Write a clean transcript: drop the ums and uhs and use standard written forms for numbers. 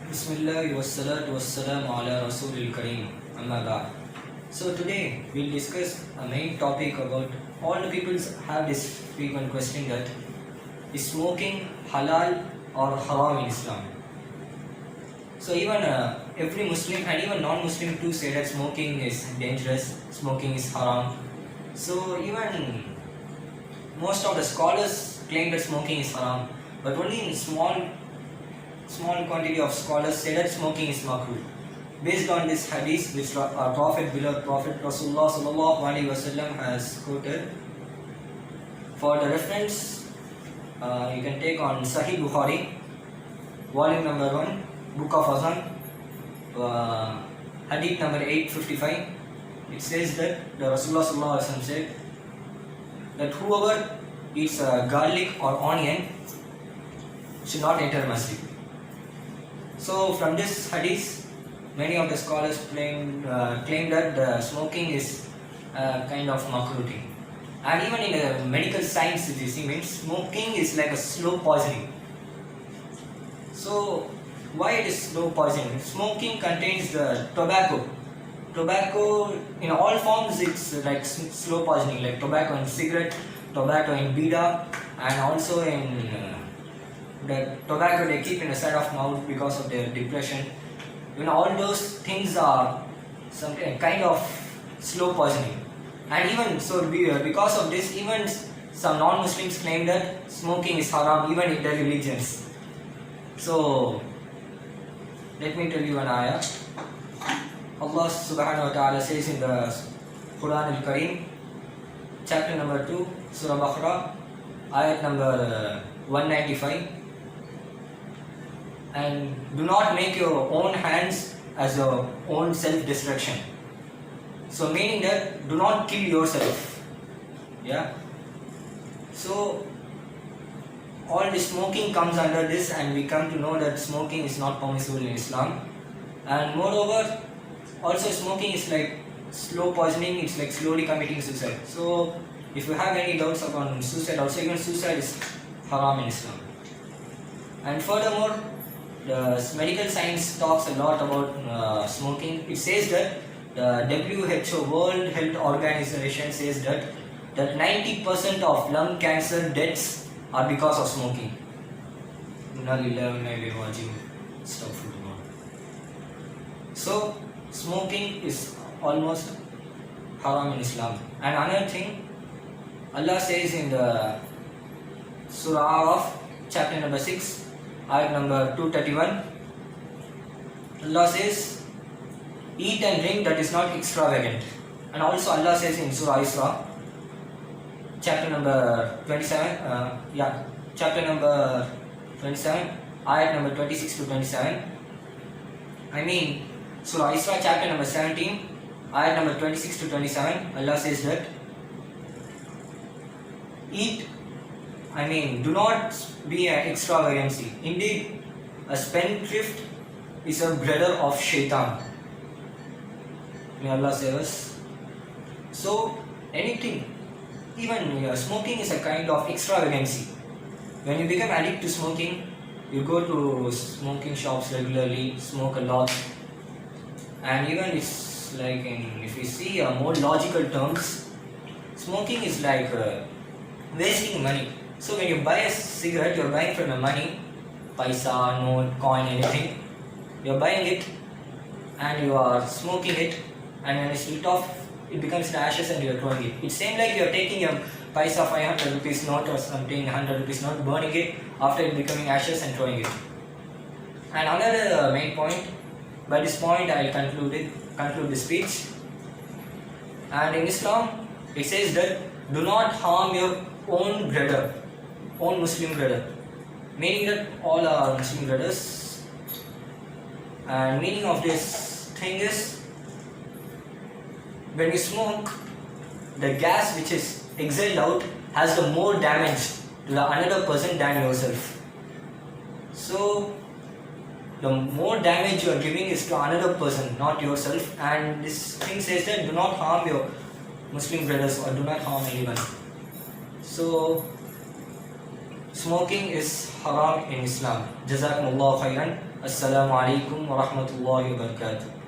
Bismillah wassalatu wassalamu ala Rasulil Kareem amma ba'd. So today we'll discuss a main topic about all the people have this frequent question that is smoking halal or haram in Islam. So even every Muslim and even non-Muslim too say that smoking is dangerous, smoking is haram. So even most of the scholars claim that smoking is haram, but only in small quantity of scholars say that smoking is makruh. Based on this hadith which our Prophet, beloved Prophet Rasulullah sallallahu alaihi wasallam has quoted. For the reference, you can take on Sahih Bukhari, volume number 1, Book of Azan, hadith number 855. It says that the Rasulullah sallallahu alaihi wasallam said that whoever eats garlic or onion should not enter masjid. So from this hadith, many of the scholars claim that smoking is kind of makruh thing. And even in medical science, if you see, means smoking is like a slow poisoning. So why it is slow poisoning? Smoking contains the tobacco. Tobacco in all forms, it's like slow poisoning, like tobacco in cigarette, tobacco in bida, and also in the tobacco they keep in the side of mouth because of their depression. All those things are some kind of slow poisoning. And even so, because of this, even some non-Muslims claim that smoking is haram, even in their religions. So let me tell you an ayah. Allah subhanahu wa ta'ala says in the Quran al-Kareem, chapter number 2, Surah Baqarah, ayat number 195. And do not make your own hands as your own self-destruction. So meaning that do not kill yourself. Yeah. So all the smoking comes under this, and we come to know that smoking is not permissible in Islam. And moreover, also smoking is like slow poisoning, it's like slowly committing suicide. So if you have any doubts upon suicide, also even suicide is haram in Islam. And furthermore, the medical science talks a lot about smoking. It says that the WHO, World Health Organization, says that 90% of lung cancer deaths are because of smoking. So smoking is almost haram in Islam. And another thing, Allah says in the Surah of chapter number 6, ayat number 231, Allah says, eat and drink that is not extravagant. And also Allah says in Surah Isra, chapter number 27, chapter number 27, ayat number 26 to 27. Surah Isra, chapter number 17, ayat number 26 to 27, Allah says that do not be an extravagancy. Indeed, a spendthrift is a brother of shaitan. May Allah save us. So, anything, even smoking is a kind of extravagancy. When you become addicted to smoking, you go to smoking shops regularly, smoke a lot. And even it's like, if you see more logical terms, smoking is like wasting money. So when you buy a cigarette, you're buying from your money, paisa, note, coin, anything. You're buying it and you are smoking it, and when it's lit off, it becomes ashes and you're throwing it. It's same like you're taking your paisa 500 rupees note or something, 100 rupees note, burning it after it becoming ashes and throwing it. And another main point, by this point I'll conclude the speech. And in Islam, it says that do not harm your own brother, own Muslim brother, meaning that all are Muslim brothers. And meaning of this thing is, when you smoke, the gas which is exhaled out has the more damage to the another person than yourself. So the more damage you are giving is to another person, not yourself. And this thing says that do not harm your Muslim brothers or do not harm anyone. So smoking is haram in Islam. Jazakumullah khairan. Assalamu alaikum wa rahmatullahi wa barakatuh.